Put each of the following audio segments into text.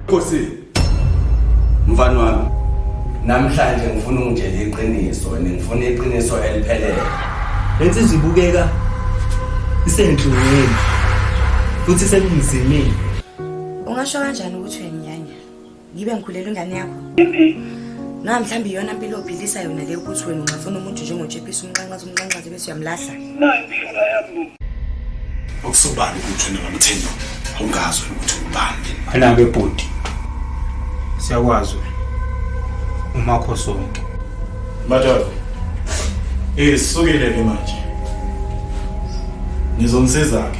Nkosi. Mfana wami. Namhlanje ngifuna ungitshela iqiniso, ngifuna iqiniso eliphelele. Lenze izibukeka isenhlungweni. Futhi semzimini. Ungasho kanjani ukuthi uyenyanya? Ngibe ngikhulela ingane yakho. Na mhlambi iyona impilo ophilisa yona le ukuthi wena ungafuna umuntu njengoJepisa umnqanqazi bese uyamlahla. Okusobani ukuthi wena ngamthenyo awungazi ukuthi ubani. Anake bhuti. Siyakwazi umakhosonke. Madod. Sukile ke manje. Ngizomsiza ke.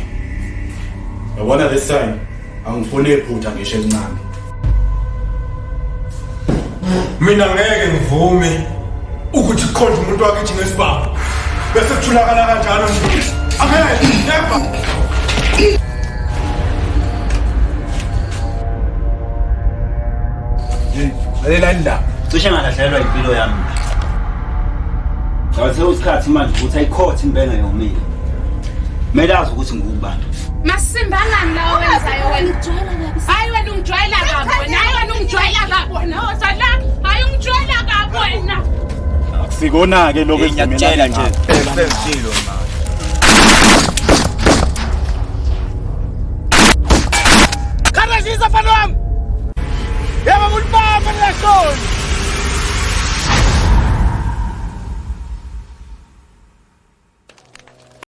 Yabona this time angifuni iphutha ngisho encane. Mina ngeke ngivume ukuthi khonje umuntu wakithi ngesibaba bese kuthulakala kanjalo nje. Angeke never. Alelanda cishe ngalahlelwa impilo yami. Ngithe usikhathi manje ukuthi ayikhothe imbenga yomile. Melazi ukuthi ngubani. Masimbangani lawo wenzayo wena. Hayi wena ungijwayela kabi wena. Hayi wena ungijwayela kabi wena. Ozala hayi ungijwayela kabi wena. Sikona ke lokho ngiyakutshela nje. Sesilo manje. Khandashisa mfana wami. Yebo ngulibamba leshoni.